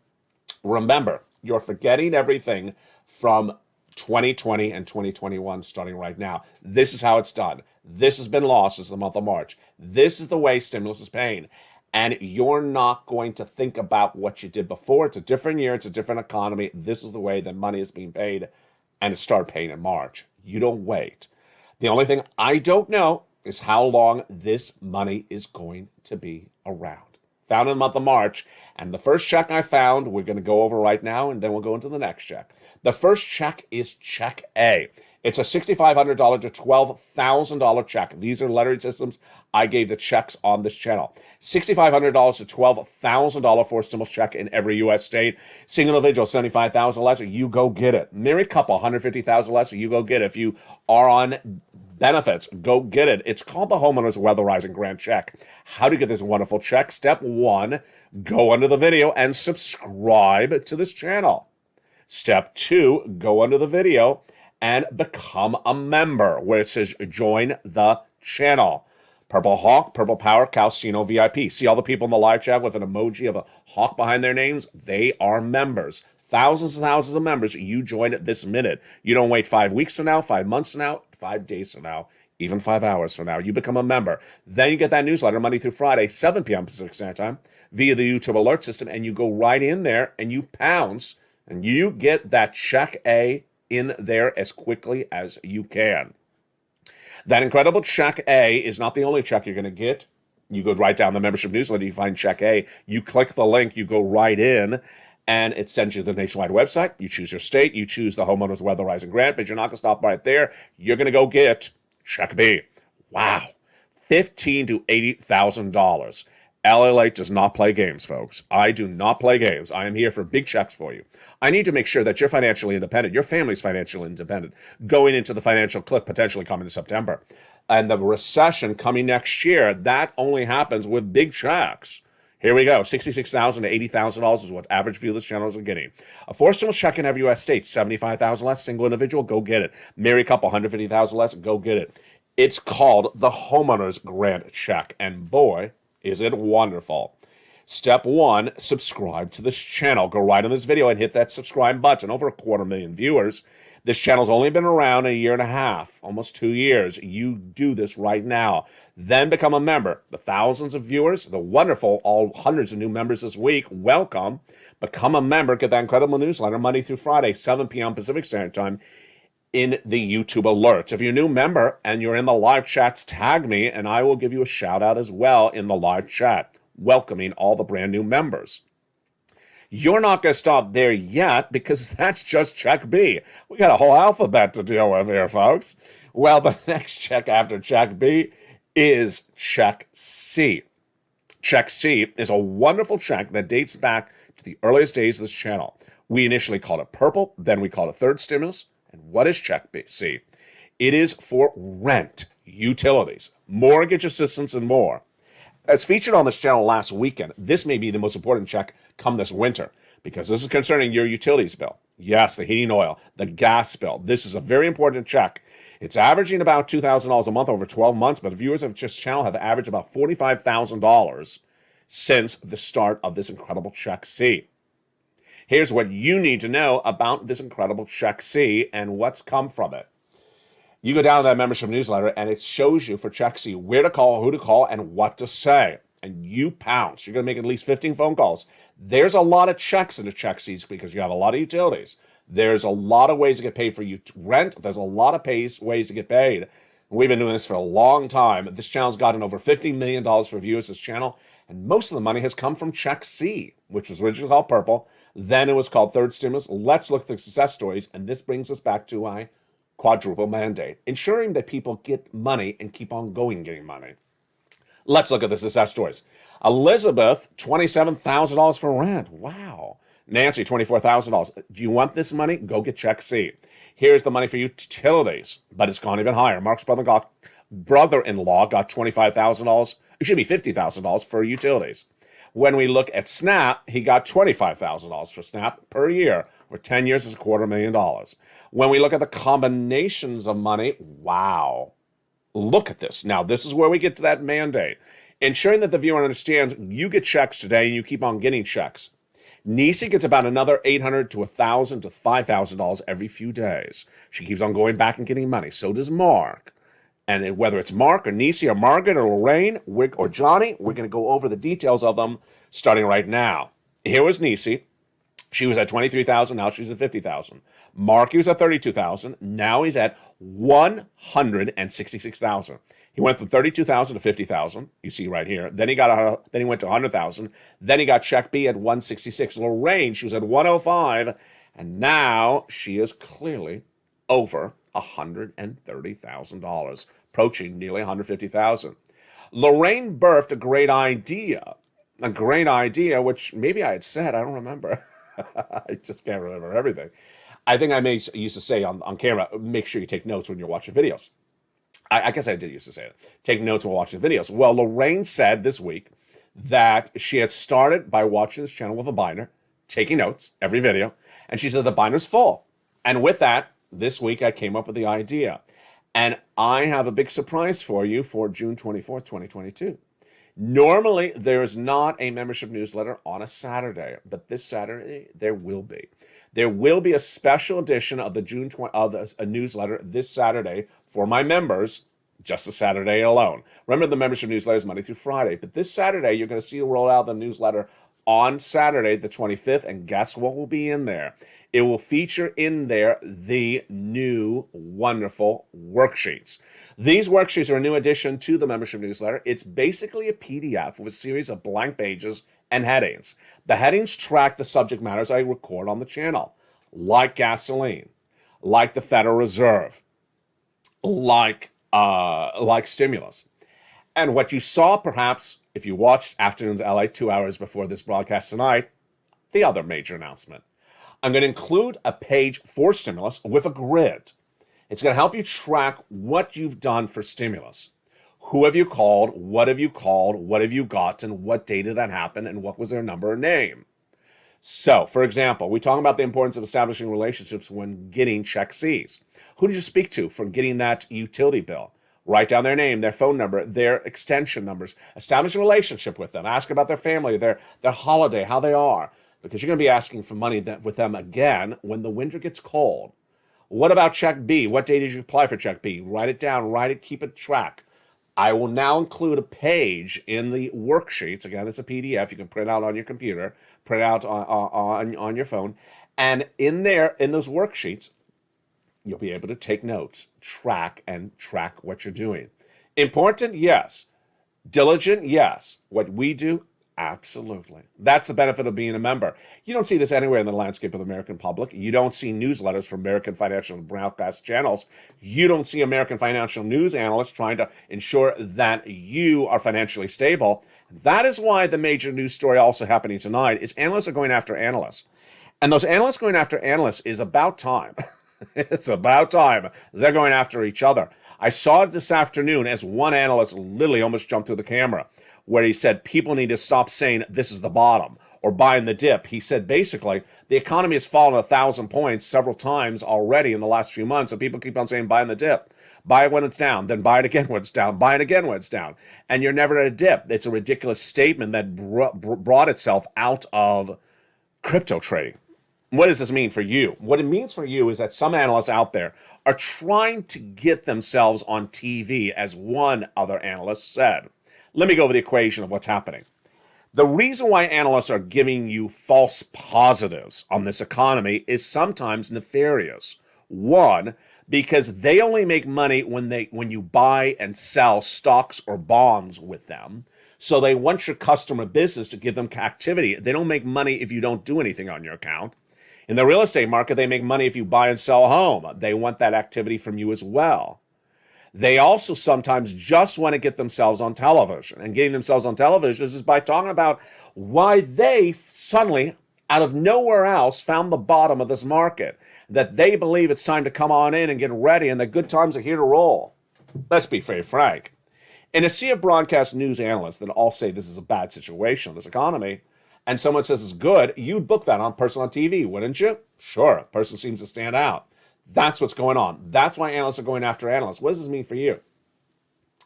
Remember, you're forgetting everything from 2020 and 2021 starting right now. This is how it's done. This has been lost since the month of March. This is the way stimulus is paying. And you're not going to think about what you did before. It's a different year. It's a different economy. This is the way that money is being paid, and it started paying in March. You don't wait. The only thing I don't know is how long this money is going to be around. Found in the month of March, and the first check I found, we're going to go over right now, and then we'll go into the next check. The first check is Check A. It's a $6,500 to $12,000 check. These are lettering systems. I gave the checks on this channel. $6,500 to $12,000 for a stimulus check in every U.S. state. Single individual, $75,000 less, you go get it. Married couple, $150,000 less, you go get it. If you are on benefits. Go get it. It's called the Homeowners Weatherizing Grant Check. How do you get this wonderful check? Step 1, go under the video and subscribe to this channel. Step 2, go under the video and become a member, where it says join the channel. Purple Hawk, Purple Power, Calcino VIP. See all the people in the live chat with an emoji of a hawk behind their names? They are members. Thousands and thousands of members. You join it this minute. You don't wait 5 weeks from now, 5 months from now, 5 days from now, even 5 hours from now. You become a member. Then you get that newsletter Monday through Friday, 7 p.m. Pacific Standard Time, via the YouTube alert system, and you go right in there and you pounce, and you get that check A in there as quickly as you can. That incredible check A is not the only check you're going to get. You go right down the membership newsletter, you find check A, you click the link, you go right in, and it sends you to the nationwide website. You choose your state, you choose the Homeowners Weatherizing Grant, but you're not going to stop right there. You're going to go get check B. Wow, $15,000 to $80,000. LALATE does not play games, folks. I do not play games. I am here for big checks for you. I need to make sure that you're financially independent, your family's financially independent, going into the financial cliff potentially coming in September. And the recession coming next year, that only happens with big checks. Here we go. $66,000 to $80,000 is what average viewers channels are getting. A four-stimulus check in every U.S. state, $75,000 less. Single individual, go get it. Married couple, $150,000 less, go get it. It's called the Homeowners Grant Check. And boy, is it wonderful. Step 1, subscribe to this channel. Go right on this video and hit that subscribe button. Over 250,000 viewers. This channel's only been around 1.5 years, almost 2 years. You do this right now. Then become a member. The thousands of viewers, the wonderful, all hundreds of new members this week, welcome. Become a member. Get that incredible newsletter Monday through Friday, 7 p.m. Pacific Standard Time in the YouTube alerts. If you're a new member and you're in the live chats, tag me and I will give you a shout out as well in the live chat, welcoming all the brand new members. You're not going to stop there yet because that's just check B. We got a whole alphabet to deal with here, folks. Well, the next check after check B is check C. Check C is a wonderful check that dates back to the earliest days of this channel. We initially called it purple, then we called it third stimulus. And what is check C? It is for rent, utilities, mortgage assistance, and more. As featured on this channel last weekend, this may be the most important check come this winter because this is concerning your utilities bill. Yes, the heating oil, the gas bill. This is a very important check. It's averaging about $2,000 a month over 12 months, but viewers of this channel have averaged about $45,000 since the start of this incredible check C. Here's what you need to know about this incredible check C and what's come from it. You go down to that membership newsletter and it shows you for check C where to call, who to call, and what to say. And you pounce. You're going to make at least 15 phone calls. There's a lot of checks into check C's because you have a lot of utilities. There's a lot of ways to get paid for you rent. There's a lot of ways to get paid. We've been doing this for a long time. This channel's gotten over $50 million for viewers, this channel. And most of the money has come from check C, which was originally called purple. Then it was called third stimulus. Let's look at the success stories. And this brings us back to my quadruple mandate, ensuring that people get money and keep on going getting money. Let's look at the success stories. Elizabeth, $27,000 for rent. Wow. Nancy, $24,000. Do you want this money? Go get check C. Here's the money for utilities, but it's gone even higher. Mark's brother-in-law got $25,000. It should be $50,000 for utilities. When we look at SNAP, he got $25,000 for SNAP per year. For 10 years, it's $250,000. When we look at the combinations of money, wow. Look at this. Now, this is where we get to that mandate. Ensuring that the viewer understands you get checks today and you keep on getting checks. Nisi gets about another $800 to $1,000 to $5,000 every few days. She keeps on going back and getting money. So does Mark. And whether it's Mark or Nisi or Margaret or Lorraine or Johnny, we're going to go over the details of them starting right now. Here was Nisi. She was at $23,000. Now she's at $50,000. Mark, he was at $32,000. Now he's at $166,000. He went from $32,000 to $50,000. You see right here. Then he went to $100,000. Then he got check B at $166,000. Lorraine, she was at $105,000, and now she is clearly over $130,000, approaching nearly $150,000. Lorraine birthed a great idea, which maybe I had said, I don't remember. I just can't remember everything. I think I used to say on camera, make sure you take notes when you're watching videos. I guess I did used to say it. Take notes while watching videos. Well, Lorraine said this week that she had started by watching this channel with a binder, taking notes every video, and she said the binder's full. And with that, this week I came up with the idea. And I have a big surprise for you for June 24th, 2022. Normally, there is not a membership newsletter on a Saturday, but this Saturday there will be. There will be a special edition of the June 20 a newsletter this Saturday for my members, just a Saturday alone. Remember, the membership newsletter is Monday through Friday, but this Saturday you're going to see roll out the newsletter on Saturday, the 25th, and guess what will be in there? It will feature in there the new wonderful worksheets. These worksheets are a new addition to the membership newsletter. It's basically a PDF with a series of blank pages and headings. The headings track the subject matters I record on the channel, like gasoline, like the Federal Reserve, like stimulus. And what you saw, perhaps, if you watched Afternoons LA 2 hours before this broadcast tonight, the other major announcement. I'm going to include a page for stimulus with a grid. It's going to help you track what you've done for stimulus. Who have you called? What have you called? What have you got? And what day did that happen? And what was their number or name? So, for example, we talk about the importance of establishing relationships when getting check Cs. Who did you speak to for getting that utility bill? Write down their name, their phone number, their extension numbers. Establish a relationship with them. Ask about their family, their holiday, how they are. Because you're going to be asking for money with them again when the winter gets cold. What about check B? What day did you apply for check B? Write it down, keep it track. I will now include a page in the worksheets. Again, it's a PDF. You can print out on your computer, print out on your phone. And in there, in those worksheets, you'll be able to take notes, track what you're doing. Important? Yes. Diligent? Yes. What we do? Absolutely. That's the benefit of being a member. You don't see this anywhere in the landscape of the American public. You don't see newsletters from American financial broadcast channels. You don't see American financial news analysts trying to ensure that you are financially stable. That is why the major news story also happening tonight is analysts are going after analysts. And those analysts going after analysts is about time. It's about time. They're going after each other. I saw it this afternoon as one analyst literally almost jumped through the camera, where he said people need to stop saying this is the bottom or buying the dip. He said basically the economy has fallen 1,000 points several times already in the last few months, and people keep on saying buying the dip. Buy it when it's down, then buy it again when it's down, buy it again when it's down. And you're never at a dip. It's a ridiculous statement that brought itself out of crypto trading. What does this mean for you? What it means for you is that some analysts out there are trying to get themselves on TV, as one other analyst said. Let me go over the equation of what's happening. The reason why analysts are giving you false positives on this economy is sometimes nefarious. One, because they only make money when you buy and sell stocks or bonds with them. So they want your customer business to give them activity. They don't make money if you don't do anything on your account. In the real estate market, they make money if you buy and sell a home. They want that activity from you as well. They also sometimes just want to get themselves on television. And getting themselves on television is by talking about why they suddenly, out of nowhere else, found the bottom of this market. That they believe it's time to come on in and get ready and the good times are here to roll. Let's be very frank. In a sea of broadcast news analysts that all say this is a bad situation, this economy, and someone says it's good, you'd book that person on TV, wouldn't you? Sure, a person seems to stand out. That's what's going on. That's why analysts are going after analysts. What does this mean for you?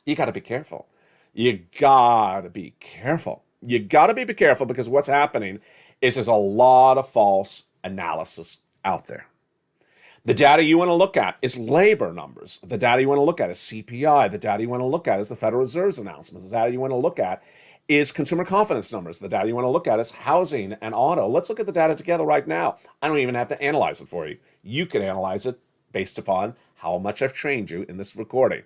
You got to be careful. You got to be careful. You got to be careful because what's happening is there's a lot of false analysis out there. The data you want to look at is labor numbers. The data you want to look at is CPI. The data you want to look at is the Federal Reserve's announcements. The data you want to look at is consumer confidence numbers. The data you want to look at is housing and auto. Let's look at the data together right now. I don't even have to analyze it for you. You can analyze it based upon how much I've trained you in this recording.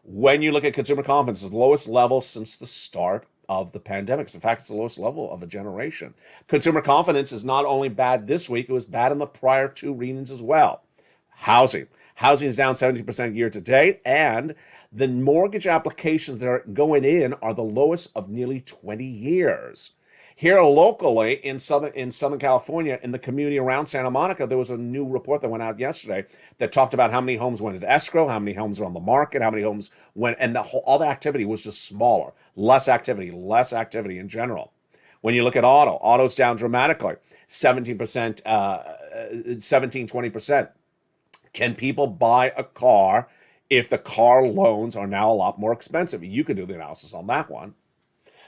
When you look at consumer confidence, it's the lowest level since the start of the pandemic. In fact, it's the lowest level of a generation. Consumer confidence is not only bad this week, it was bad in the prior two readings as well. Housing. Housing is down 70% year to date, and the mortgage applications that are going in are the lowest of nearly 20 years. Here locally in Southern California, in the community around Santa Monica, there was a new report that went out yesterday that talked about how many homes went into escrow, how many homes are on the market, how many homes went, and all the activity was just smaller, less activity in general. When you look at auto's down dramatically, 17%, 20%. Can people buy a car if the car loans are now a lot more expensive? You can do the analysis on that one.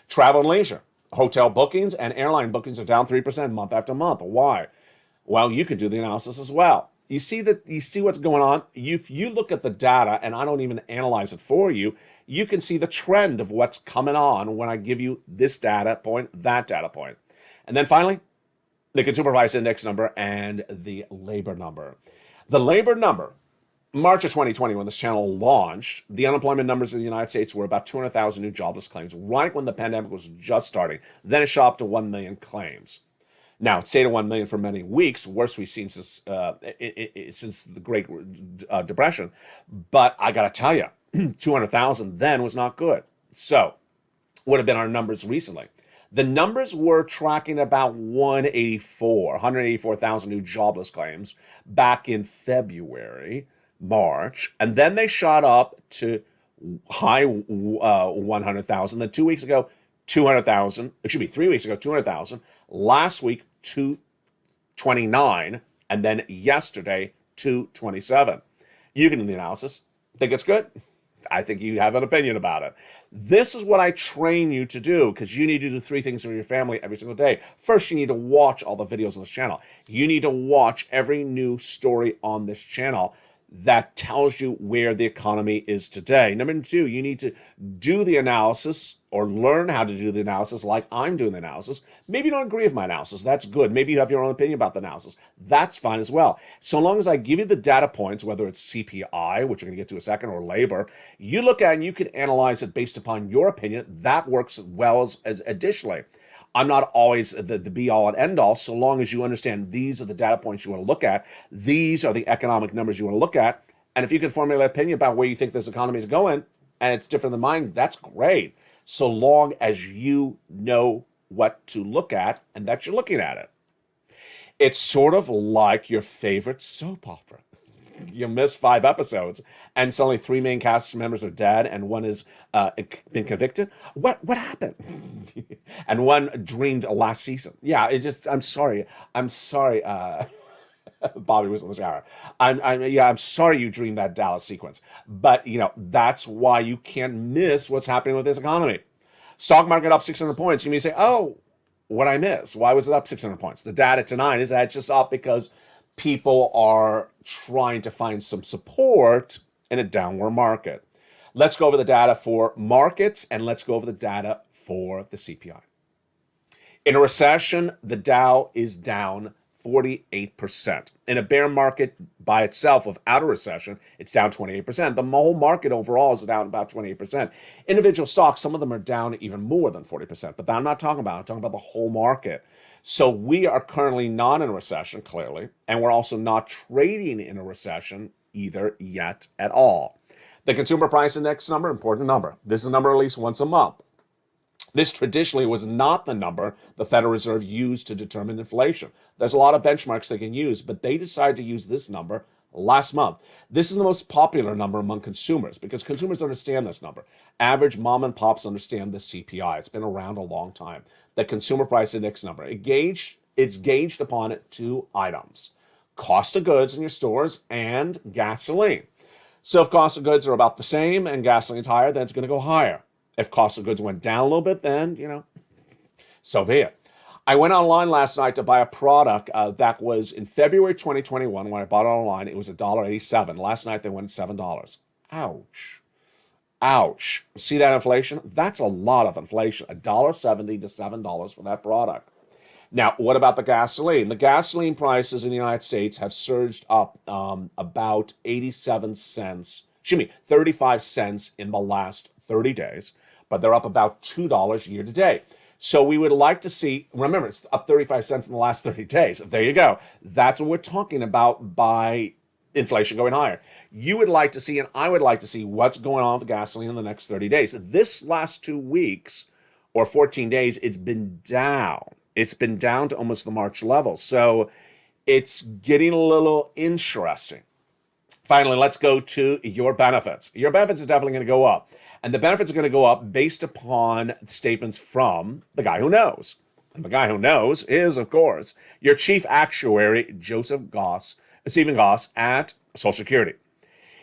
Travel and leisure. Hotel bookings and airline bookings are down 3% month after month. Why? Well, you can do the analysis as well. You see what's going on. If you look at the data, and I don't even analyze it for you, you can see the trend of what's coming on when I give you this data point, that data point. And then finally, the consumer price index number and the labor number. The labor number, March of 2020, when this channel launched, the unemployment numbers in the United States were about 200,000 new jobless claims, right when the pandemic was just starting. Then it shot up to 1 million claims. Now, it stayed at 1 million for many weeks, worst we've seen since the Great Depression. But I got to tell you, 200,000 then was not good. So, what have been our numbers recently? The numbers were tracking about 184,000 new jobless claims back in February, March, and then they shot up to high 100,000. Then 2 weeks ago, 200,000. It should be 3 weeks ago, 200,000. Last week, 229, and then yesterday, 227. You can do the analysis. Think it's good? I think you have an opinion about it. This is what I train you to do, because you need to do 3 things for your family every single day. First, you need to watch all the videos on this channel. You need to watch every new story on this channel that tells you where the economy is today. Number 2, you need to do the analysis or learn how to do the analysis like I'm doing the analysis. Maybe you don't agree with my analysis. That's good. Maybe you have your own opinion about the analysis. That's fine as well. So long as I give you the data points, whether it's CPI, which we're going to get to in a second, or labor, you look at it and you can analyze it based upon your opinion. That works well as additionally. I'm not always the be-all and end-all, so long as you understand these are the data points you want to look at. These are the economic numbers you want to look at. And if you can formulate an opinion about where you think this economy is going, and it's different than mine, that's great. So long as you know what to look at and that you're looking at it. It's sort of like your favorite soap opera. You miss 5 episodes, and suddenly 3 main cast members are dead, and one has been convicted. What happened? And one dreamed last season. Yeah, I'm sorry. Bobby was in the shower. I'm sorry you dreamed that Dallas sequence, but that's why you can't miss what's happening with this economy. Stock market up 600 points. You may say, "Oh, what I miss? Why was it up 600 points?" The data tonight is that it's just up because people are trying to find some support in a downward market. Let's go over the data for markets, and let's go over the data for the CPI. In a recession, the Dow is down 48%. In a bear market by itself without a recession, it's down 28%. The whole market overall is down about 28%. Individual stocks, some of them are down even more than 40%, but I'm not talking about it. I'm talking about the whole market. So we are currently not in a recession, clearly, and we're also not trading in a recession either yet at all. The consumer price index number, important number. This is a number released once a month. This traditionally was not the number the Federal Reserve used to determine inflation. There's a lot of benchmarks they can use, but they decided to use this number last month. This is the most popular number among consumers because consumers understand this number. Average mom and pops understand the CPI. It's been around a long time. The consumer price index number. It's gauged upon 2 items: cost of goods in your stores and gasoline. So if cost of goods are about the same and gasoline's higher, then it's going to go higher. If cost of goods went down a little bit, then, so be it. I went online last night to buy a product that was in February 2021. When I bought it online, it was $1.87. Last night, they went $7. Ouch. Ouch. See that inflation? That's a lot of inflation. $1.70 to $7 for that product. Now, what about the gasoline? The gasoline prices in the United States have surged up about 35 cents in the last 30 days, but they're up about $2 year to date. So we would like to see, remember, it's up 35 cents in the last 30 days. There you go. That's what we're talking about by inflation going higher. You would like to see, and I would like to see what's going on with gasoline in the next 30 days. This last 2 weeks or 14 days, it's been down. It's been down to almost the March level. So it's getting a little interesting. Finally, let's go to your benefits. Your benefits are definitely going to go up. And the benefits are going to go up based upon statements from the guy who knows. And the guy who knows is, of course, your chief actuary, Stephen Goss at Social Security.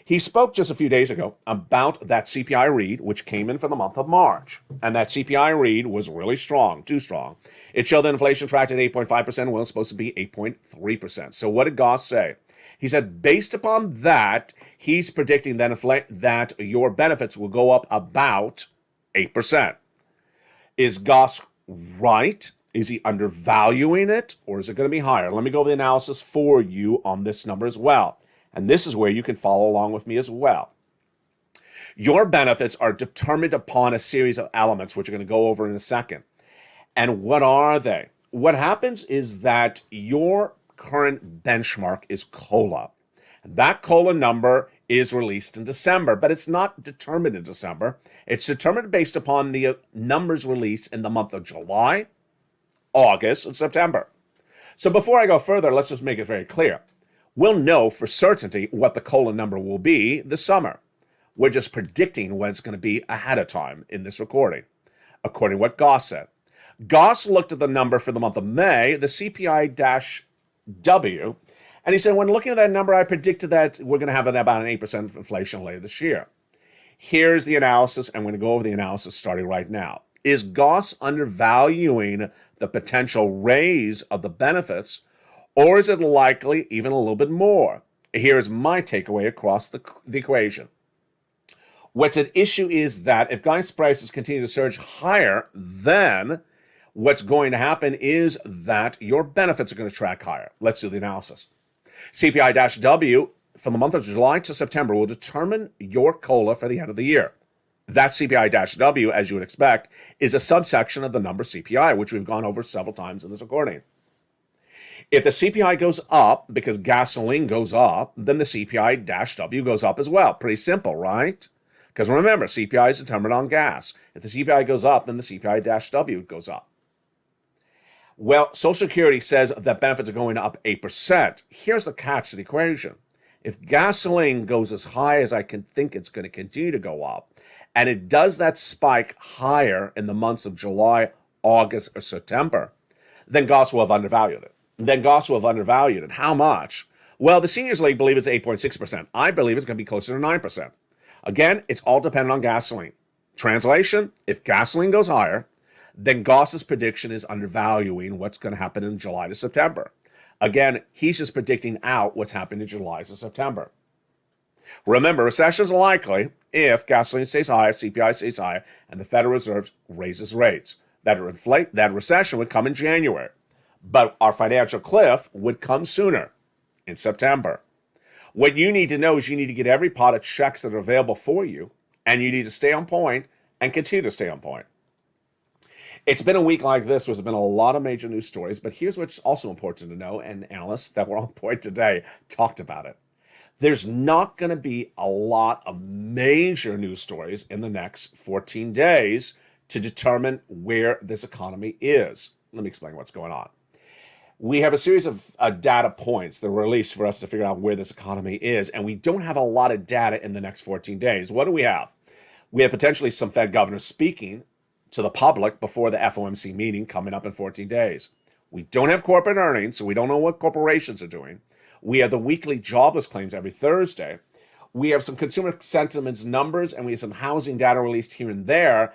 He spoke just a few days ago about that CPI read, which came in for the month of March. And that CPI read was really strong, too strong. It showed that inflation tracked at 8.5% when it was supposed to be 8.3%. So what did Goss say? He said, based upon that, he's predicting that your benefits will go up about 8%. Is Goss right? Is he undervaluing it, or is it going to be higher? Let me go over the analysis for you on this number as well. And this is where you can follow along with me as well. Your benefits are determined upon a series of elements, which we're going to go over in a second. And what are they? What happens is that your current benchmark is COLA. And that COLA number is released in December, but it's not determined in December. It's determined based upon the numbers released in the month of July, August, and September. So before I go further, let's just make it very clear. We'll know for certainty what the COLA number will be this summer. We're just predicting what it's going to be ahead of time in this recording, according to what Goss said. Goss looked at the number for the month of May, the CPI-W, and he said, when looking at that number, I predicted that we're going to have about an 8% inflation later this year. Here's the analysis, and we're going to go over the analysis starting right now. Is Goss undervaluing the potential raise of the benefits, or is it likely even a little bit more? Here's my takeaway across the equation. What's at issue is that if gas prices continue to surge higher, then what's going to happen is that your benefits are going to track higher. Let's do the analysis. CPI-W from the month of July to September will determine your COLA for the end of the year. That CPI-W, as you would expect, is a subsection of the number CPI, which we've gone over several times in this recording. If the CPI goes up because gasoline goes up, then the CPI-W goes up as well. Pretty simple, right? Because remember, CPI is determined on gas. If the CPI goes up, then the CPI-W goes up. Well, Social Security says that benefits are going up 8%. Here's the catch to the equation. If gasoline goes as high as I can think it's going to continue to go up, and it does that spike higher in the months of July, August, or September, then Goss will have undervalued it. How much? Well, the Seniors League believe it's 8.6%. I believe it's going to be closer to 9%. Again, it's all dependent on gasoline. Translation, if gasoline goes higher, then Goss's prediction is undervaluing what's going to happen in July to September. Again, he's just predicting out what's happening in July to September. Remember, recessions are likely if gasoline stays high, CPI stays high, and the Federal Reserve raises rates. That recession would come in January. But our financial cliff would come sooner, in September. What you need to know is you need to get every pot of checks that are available for you, and you need to stay on point and continue to stay on point. It's been a week like this where there's been a lot of major news stories, but here's what's also important to know, and analysts that were on point today talked about it. There's not going to be a lot of major news stories in the next 14 days to determine where this economy is. Let me explain what's going on. We have a series of data points that were released for us to figure out where this economy is, and we don't have a lot of data in the next 14 days. What do we have? We have potentially some Fed governors speaking to the public before the FOMC meeting coming up in 14 days. We don't have corporate earnings, so we don't know what corporations are doing. We have the weekly jobless claims every Thursday. We have some consumer sentiments numbers, and we have some housing data released here and there.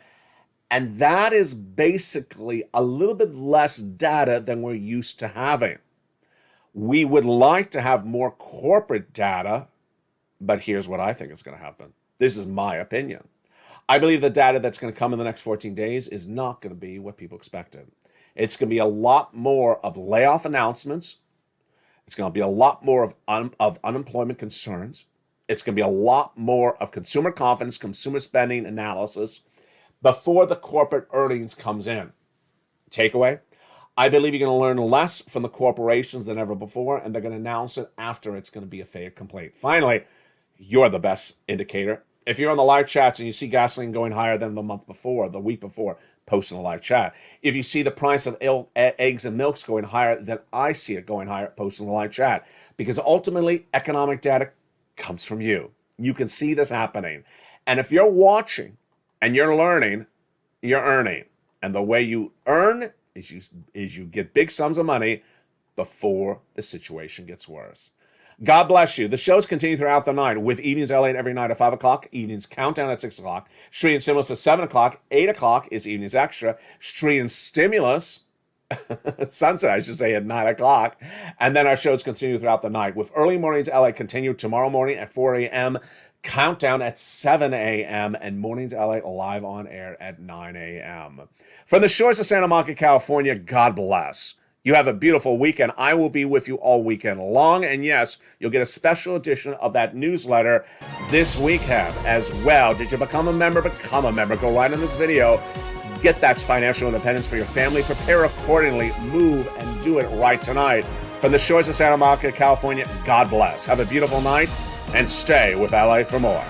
And that is basically a little bit less data than we're used to having. We would like to have more corporate data, but here's what I think is going to happen. This is my opinion. I believe the data that's going to come in the next 14 days is not going to be what people expected. It's going to be a lot more of layoff announcements. It's going to be a lot more of unemployment concerns. It's going to be a lot more of consumer confidence, consumer spending analysis before the corporate earnings comes in. Takeaway, I believe you're going to learn less from the corporations than ever before, and they're going to announce it after it's going to be a fait accompli. Finally, you're the best indicator. If you're on the live chats and you see gasoline going higher than the month before, the week before, post in the live chat. If you see the price of eggs and milks going higher than I see it going higher, post in the live chat. Because ultimately, economic data comes from you. You can see this happening. And if you're watching and you're learning, you're earning. And the way you earn is you get big sums of money before the situation gets worse. God bless you. The shows continue throughout the night with Evenings LALATE every night at 5 o'clock, Evenings Countdown at 6 o'clock, Street and Stimulus at 7 o'clock, 8 o'clock is Evenings Extra, Street and Stimulus, sunset I should say, at 9 o'clock, and then our shows continue throughout the night with Early Mornings LA continue tomorrow morning at 4 a.m., Countdown at 7 a.m., and Mornings LA live on air at 9 a.m. From the shores of Santa Monica, California, God bless. You have a beautiful weekend. I will be with you all weekend long. And yes, you'll get a special edition of that newsletter this weekend as well. Did you become a member? Become a member. Go right in this video. Get that financial independence for your family. Prepare accordingly. Move and do it right tonight. From the shores of Santa Monica, California, God bless. Have a beautiful night and stay with LA for more.